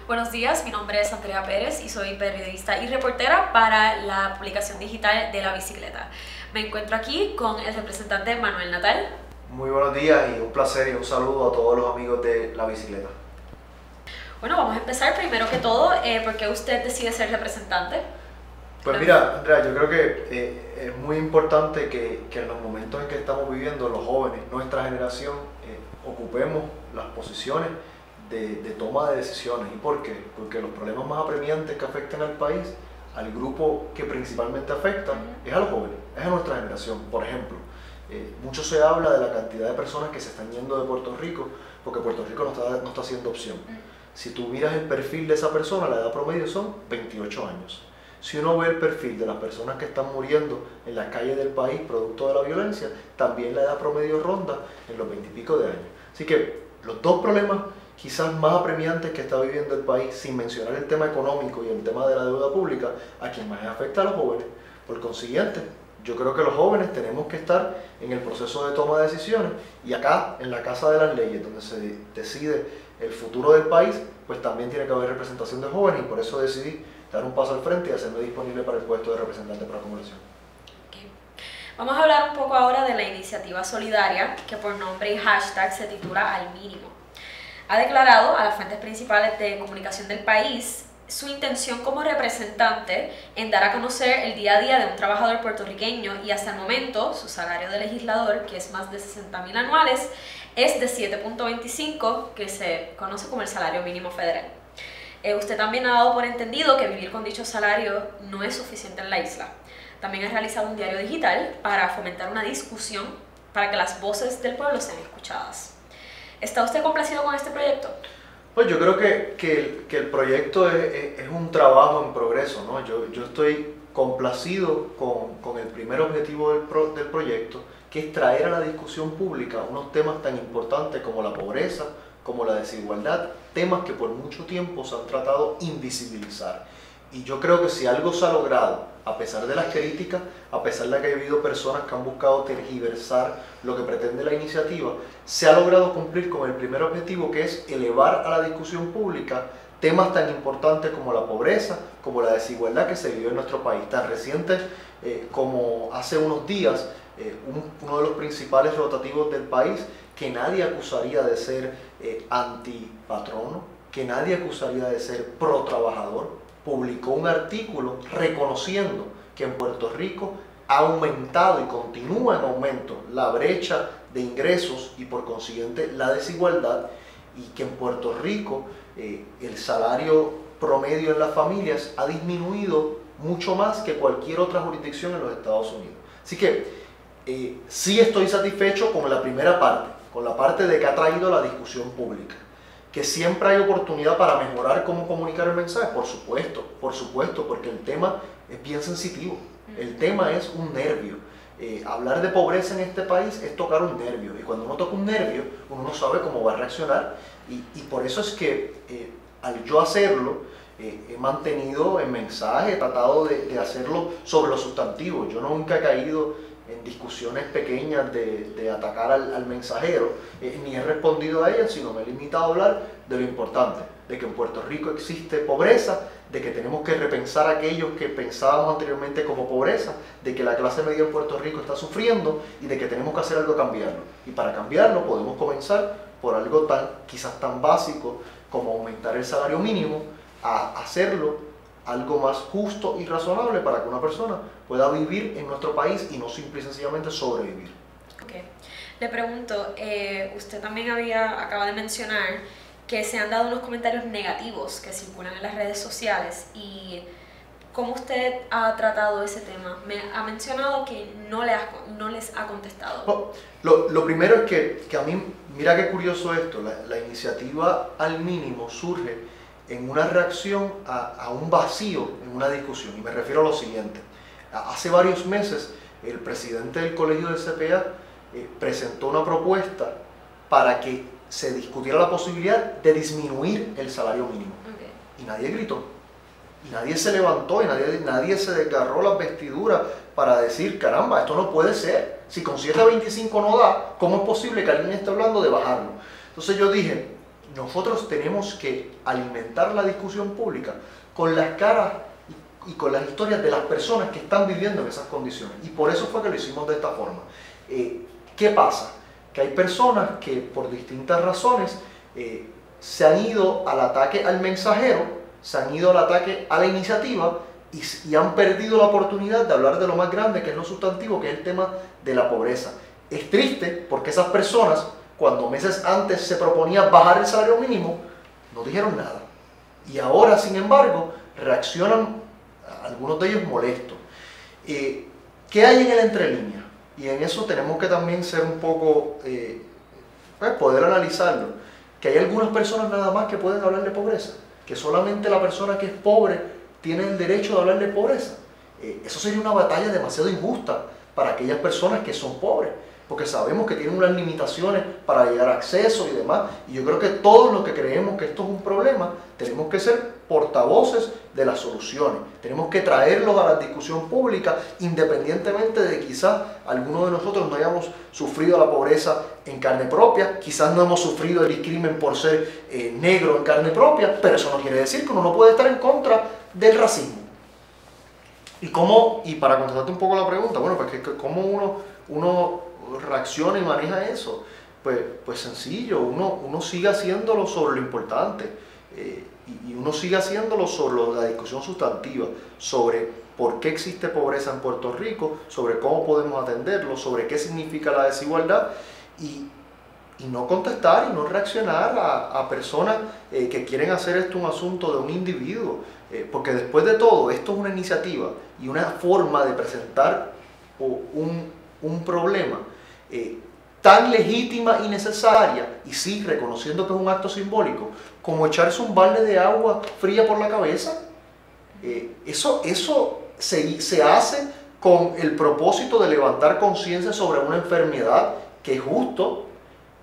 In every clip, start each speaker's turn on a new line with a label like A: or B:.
A: Buenos días, mi nombre es Andrea Pérez y soy periodista y reportera para la publicación digital de La Bicicleta. Me encuentro aquí con el representante Manuel Natal.
B: Muy buenos días y un placer y un saludo a todos los amigos de La Bicicleta.
A: Bueno, vamos a empezar primero que todo, ¿por qué usted decide ser representante?
B: Pues mira, Andrea, yo creo que es muy importante que en los momentos en que estamos viviendo, los jóvenes, nuestra generación, ocupemos las posiciones de toma de decisiones. ¿Y por qué? Porque los problemas más apremiantes que afectan al país, al grupo que principalmente afecta, es a los jóvenes, es a nuestra generación. Por ejemplo, mucho se habla de la cantidad de personas que se están yendo de Puerto Rico, porque Puerto Rico no está siendo opción. Si tú miras el perfil de esa persona, la edad promedio son 28 años. Si uno ve el perfil de las personas que están muriendo en las calles del país producto de la violencia, también la edad promedio ronda en los 20 y pico de años. Así que los dos problemas quizás más apremiantes que está viviendo el país, sin mencionar el tema económico y el tema de la deuda pública, a quien más afecta a los jóvenes. Por consiguiente, yo creo que los jóvenes tenemos que estar en el proceso de toma de decisiones, y acá, en la Casa de las Leyes, donde se decide el futuro del país, pues también tiene que haber representación de jóvenes, y por eso decidí dar un paso al frente y hacerme disponible para el puesto de representante para la acumulación.
A: Okay. Vamos a hablar un poco ahora de la iniciativa solidaria, que por nombre y hashtag se titula Al Mínimo. Ha declarado a las fuentes principales de comunicación del país su intención como representante en dar a conocer el día a día de un trabajador puertorriqueño, y hasta el momento su salario de legislador, que es más de 60,000 anuales, es de 7.25, que se conoce como el salario mínimo federal. Usted también ha dado por entendido que vivir con dicho salario no es suficiente en la isla. También ha realizado un diario digital para fomentar una discusión para que las voces del pueblo sean escuchadas. ¿Está usted complacido con este proyecto?
B: Pues yo creo que el proyecto es un trabajo en progreso, ¿no? Yo estoy complacido con el primer objetivo del proyecto, que es traer a la discusión pública unos temas tan importantes como la pobreza, como la desigualdad, temas que por mucho tiempo se han tratado invisibilizar. Y yo creo que si algo se ha logrado, a pesar de las críticas, a pesar de que ha habido personas que han buscado tergiversar lo que pretende la iniciativa, se ha logrado cumplir con el primer objetivo, que es elevar a la discusión pública temas tan importantes como la pobreza, como la desigualdad que se vive en nuestro país. Tan reciente como hace unos días, uno de los principales rotativos del país, que nadie acusaría de ser antipatrono, que nadie acusaría de ser pro-trabajador, publicó un artículo reconociendo que en Puerto Rico ha aumentado y continúa en aumento la brecha de ingresos y por consiguiente la desigualdad, y que en Puerto Rico el salario promedio en las familias ha disminuido mucho más que cualquier otra jurisdicción en los Estados Unidos. Así que sí estoy satisfecho con la primera parte, con la parte de que ha traído la discusión pública. Que siempre hay oportunidad para mejorar cómo comunicar el mensaje, por supuesto, porque el tema es bien sensitivo, el tema es un nervio. Hablar de pobreza en este país es tocar un nervio, y cuando uno toca un nervio, uno no sabe cómo va a reaccionar, y por eso es que al yo hacerlo, he mantenido el mensaje, he tratado de hacerlo sobre lo sustantivo. Yo nunca he caído en discusiones pequeñas de atacar al mensajero, ni he respondido a ellas, sino me he limitado a hablar de lo importante, de que en Puerto Rico existe pobreza, de que tenemos que repensar aquellos que pensábamos anteriormente como pobreza, de que la clase media en Puerto Rico está sufriendo y de que tenemos que hacer algo a cambiarlo. Y para cambiarlo podemos comenzar por algo quizás tan básico como aumentar el salario mínimo, a hacerlo algo más justo y razonable para que una persona pueda vivir en nuestro país y no simple y sencillamente sobrevivir.
A: Okay. Le pregunto, usted también acaba de mencionar que se han dado unos comentarios negativos que circulan en las redes sociales, y ¿cómo usted ha tratado ese tema? Me ha mencionado que no les ha contestado.
B: Lo primero es que a mí, mira qué curioso esto, la iniciativa Al Mínimo surge en una reacción a un vacío en una discusión, y me refiero a lo siguiente. Hace varios meses el presidente del colegio de CPA presentó una propuesta para que se discutiera la posibilidad de disminuir el salario mínimo. Y nadie gritó, y nadie se levantó, y nadie se desgarró las vestiduras para decir, caramba, esto no puede ser. Si con 7.25 no da, ¿cómo es posible que alguien esté hablando de bajarlo? Entonces yo dije, nosotros tenemos que alimentar la discusión pública con las caras y con las historias de las personas que están viviendo en esas condiciones. Y por eso fue que lo hicimos de esta forma. ¿Qué pasa? Que hay personas que por distintas razones se han ido al ataque al mensajero, se han ido al ataque a la iniciativa y han perdido la oportunidad de hablar de lo más grande, que es lo sustantivo, que es el tema de la pobreza. Es triste porque esas personas, cuando meses antes se proponía bajar el salario mínimo, no dijeron nada. Y ahora, sin embargo, reaccionan, algunos de ellos molestos. ¿Qué hay en el entrelínea? Y en eso tenemos que también ser un poco, poder analizarlo. Que hay algunas personas nada más que pueden hablar de pobreza. Que solamente la persona que es pobre tiene el derecho de hablar de pobreza. Eso sería una batalla demasiado injusta para aquellas personas que son pobres, porque sabemos que tienen unas limitaciones para llegar a acceso y demás, y yo creo que todos los que creemos que esto es un problema, tenemos que ser portavoces de las soluciones, tenemos que traerlos a la discusión pública, independientemente de quizás algunos de nosotros no hayamos sufrido la pobreza en carne propia, quizás no hemos sufrido el discrimen por ser negro en carne propia, pero eso no quiere decir que uno no puede estar en contra del racismo. Y para contestarte un poco la pregunta, bueno, pues ¿cómo uno reacciona y maneja eso? Pues sencillo, uno sigue haciéndolo sobre lo importante y uno sigue haciéndolo sobre la discusión sustantiva, sobre por qué existe pobreza en Puerto Rico, sobre cómo podemos atenderlo, sobre qué significa la desigualdad y no contestar y no reaccionar a personas que quieren hacer esto un asunto de un individuo, porque después de todo esto es una iniciativa y una forma de presentar un problema tan legítima y necesaria, y sí, reconociendo que es un acto simbólico, como echarse un balde de agua fría por la cabeza. Eso se hace con el propósito de levantar conciencia sobre una enfermedad que es justo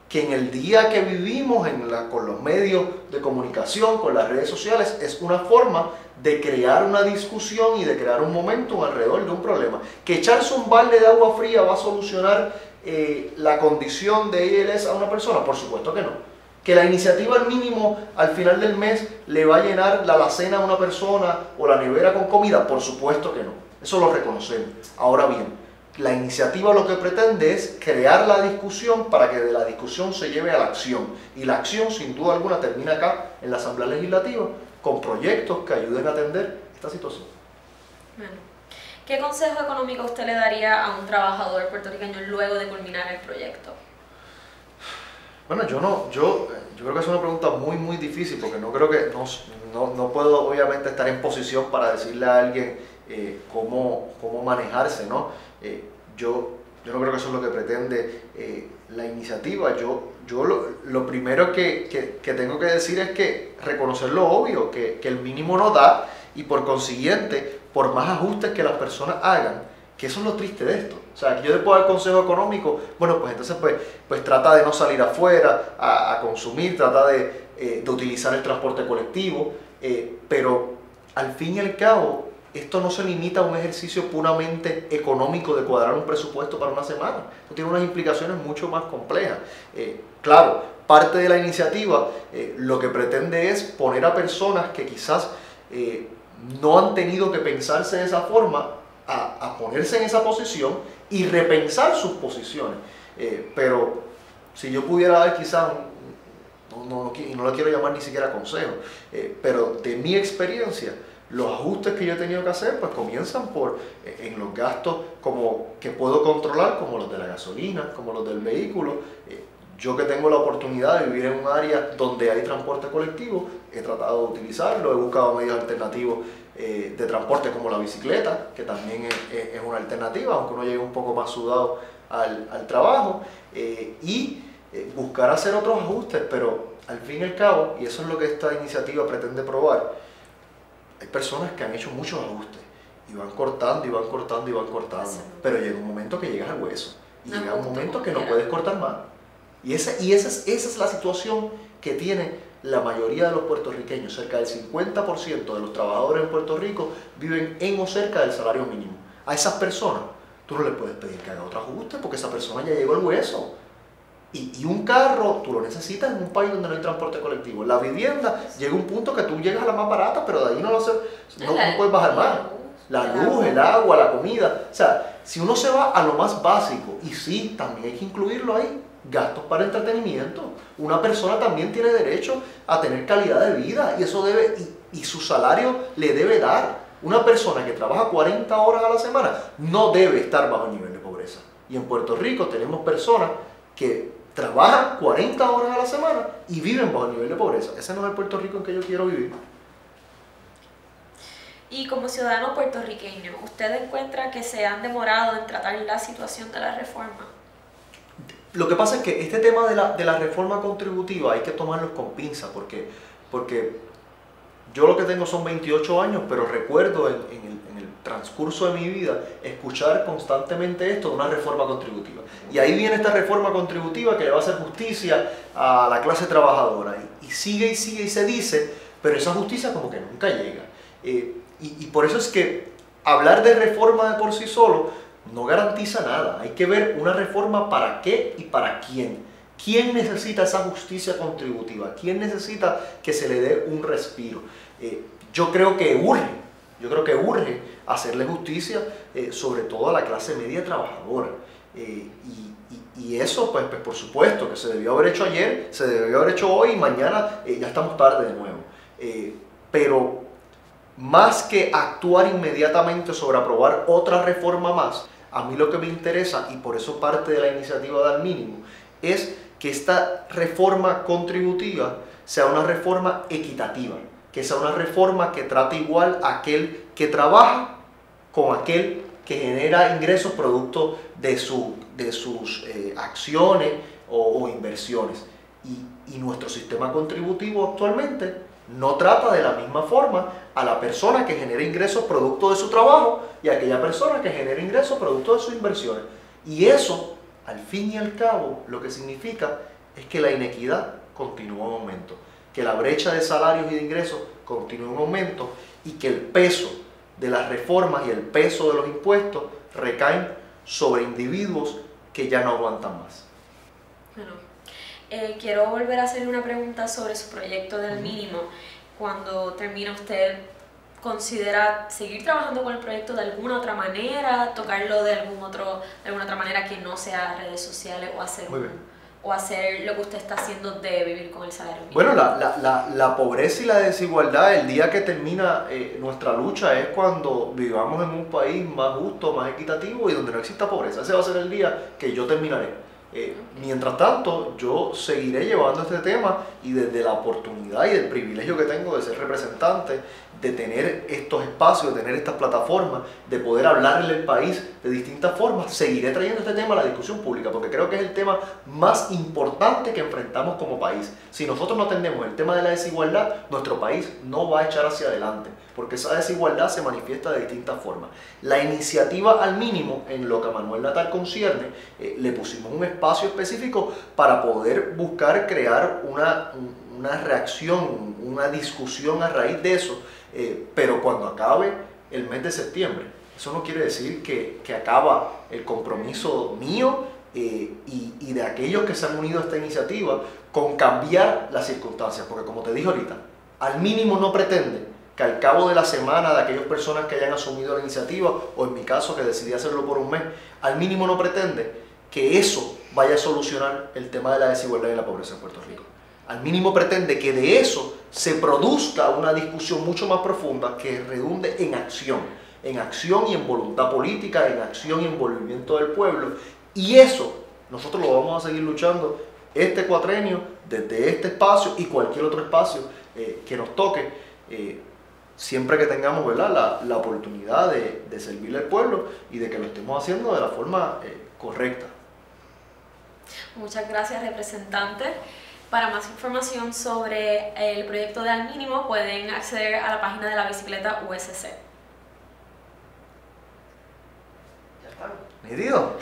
B: que en el día que vivimos con los medios de comunicación, con las redes sociales, es una forma de crear una discusión y de crear un momentum alrededor de un problema. Que echarse un balde de agua fría va a solucionar la condición de ALS a una persona, por supuesto que no. Que la iniciativa al mínimo al final del mes le va a llenar la alacena a una persona o la nevera con comida, por supuesto que no. Eso lo reconocemos. Ahora bien, la iniciativa lo que pretende es crear la discusión para que de la discusión se lleve a la acción. Y la acción, sin duda alguna, termina acá en la Asamblea Legislativa con proyectos que ayuden a atender esta situación.
A: Bueno, ¿qué consejo económico usted le daría a un trabajador puertorriqueño luego de culminar el proyecto?
B: Bueno, yo creo que es una pregunta muy difícil porque no creo que no puedo obviamente estar en posición para decirle a alguien cómo manejarse, ¿no? Yo no creo que eso es lo que pretende la iniciativa. Yo lo primero que tengo que decir es que reconocer lo obvio, que el mínimo no da y por consiguiente, por más ajustes que las personas hagan, que eso es lo triste de esto. O sea, que yo le puedo dar consejo económico, bueno, pues entonces pues trata de no salir afuera a consumir, trata de utilizar el transporte colectivo, pero al fin y al cabo, esto no se limita a un ejercicio puramente económico de cuadrar un presupuesto para una semana. Esto tiene unas implicaciones mucho más complejas. Claro, parte de la iniciativa lo que pretende es poner a personas que quizás no han tenido que pensarse de esa forma a ponerse en esa posición y repensar sus posiciones. Pero si yo pudiera dar quizás, y no lo quiero llamar ni siquiera consejo, pero de mi experiencia, los ajustes que yo he tenido que hacer pues comienzan en los gastos que puedo controlar, como los de la gasolina, como los del vehículo. Yo que tengo la oportunidad de vivir en un área donde hay transporte colectivo, he tratado de utilizarlo, he buscado medios alternativos de transporte como la bicicleta, que también es una alternativa, aunque uno llegue un poco más sudado al trabajo, y buscar hacer otros ajustes, pero al fin y al cabo, y eso es lo que esta iniciativa pretende probar, hay personas que han hecho muchos ajustes y van cortando y van cortando y van cortando, pero llega un momento que llegas al hueso y llega un momento que no puedes cortar más. Y esa es la situación que tiene la mayoría de los puertorriqueños. Cerca del 50% de los trabajadores en Puerto Rico viven en o cerca del salario mínimo. a esas personas, tú no le puedes pedir que haga otro ajuste porque esa persona ya llegó al hueso. Y un carro tú lo necesitas en un país donde no hay transporte colectivo. La vivienda llega a un punto que tú llegas a la más barata, pero de ahí no puedes bajar más. La luz, el agua, la comida. O sea, si uno se va a lo más básico, y sí, también hay que incluirlo ahí, gastos para entretenimiento. Una persona también tiene derecho a tener calidad de vida y eso debe, y su salario le debe dar. Una persona que trabaja 40 horas a la semana no debe estar bajo el nivel de pobreza. Y en Puerto Rico tenemos personas que trabajan 40 horas a la semana y viven bajo el nivel de pobreza. Ese no es el Puerto Rico en que yo quiero vivir.
A: Y como ciudadano puertorriqueño, ¿usted encuentra que se han demorado en tratar la situación de la reforma?
B: Lo que pasa es que este tema de la reforma contributiva hay que tomarlo con pinza, porque yo lo que tengo son 28 años, pero recuerdo en el transcurso de mi vida escuchar constantemente esto de una reforma contributiva. Y ahí viene esta reforma contributiva que le va a hacer justicia a la clase trabajadora. Y sigue y sigue y se dice, pero esa justicia como que nunca llega. Y por eso es que hablar de reforma de por sí solo no garantiza nada. Hay que ver una reforma para qué y para quién. ¿Quién necesita esa justicia contributiva? ¿Quién necesita que se le dé un respiro? Yo creo que urge hacerle justicia sobre todo a la clase media trabajadora. Y eso, pues por supuesto, que se debió haber hecho ayer, se debió haber hecho hoy y mañana ya estamos tarde de nuevo. Pero más que actuar inmediatamente sobre aprobar otra reforma más, a mí lo que me interesa, y por eso parte de la iniciativa de Al Mínimo, es que esta reforma contributiva sea una reforma equitativa, que sea una reforma que trate igual a aquel que trabaja con aquel que genera ingresos producto de sus acciones o inversiones. Y nuestro sistema contributivo actualmente no trata de la misma forma a la persona que genera ingresos producto de su trabajo y a aquella persona que genera ingresos producto de sus inversiones. Y eso, al fin y al cabo, lo que significa es que la inequidad continúa en aumento, que la brecha de salarios y de ingresos continúa en aumento y que el peso de las reformas y el peso de los impuestos recaen sobre individuos que ya no aguantan más.
A: Bueno, quiero volver a hacerle una pregunta sobre su proyecto del mínimo. Cuando termina, ¿usted considera seguir trabajando con el proyecto de alguna otra manera, tocarlo de alguna otra manera que no sea redes sociales o hacer lo que usted está haciendo de vivir con el salario mínimo?
B: Bueno, la pobreza y la desigualdad, el día que termina nuestra lucha es cuando vivamos en un país más justo, más equitativo y donde no exista pobreza. Ese va a ser el día que yo terminaré. Mientras tanto, yo seguiré llevando este tema y desde la oportunidad y el privilegio que tengo de ser representante, de tener estos espacios, de tener estas plataformas, de poder hablarle al país de distintas formas, seguiré trayendo este tema a la discusión pública porque creo que es el tema más importante que enfrentamos como país. Si nosotros no atendemos el tema de la desigualdad, nuestro país no va a echar hacia adelante porque esa desigualdad se manifiesta de distintas formas. La iniciativa Al Mínimo, en lo que a Manuel Natal concierne, le pusimos un espacio específico para poder buscar crear una reacción, una discusión a raíz de eso, pero cuando acabe el mes de septiembre. Eso no quiere decir que acaba el compromiso mío y de aquellos que se han unido a esta iniciativa con cambiar las circunstancias, porque como te dije ahorita, Al Mínimo no pretende que al cabo de la semana de aquellas personas que hayan asumido la iniciativa, o en mi caso que decidí hacerlo por un mes, Al Mínimo no pretende que eso vaya a solucionar el tema de la desigualdad y la pobreza en Puerto Rico. Al Mínimo pretende que de eso se produzca una discusión mucho más profunda que redunde en acción y en voluntad política, en acción y envolvimiento del pueblo. Y eso nosotros lo vamos a seguir luchando este cuatrenio, desde este espacio y cualquier otro espacio que nos toque, siempre que tengamos, ¿verdad?, la oportunidad de servirle al pueblo y de que lo estemos haciendo de la forma correcta.
A: Muchas gracias, representante. Para más información sobre el proyecto de Al Mínimo pueden acceder a la página de la bicicleta USC.
B: Ya está. ¿Nítido?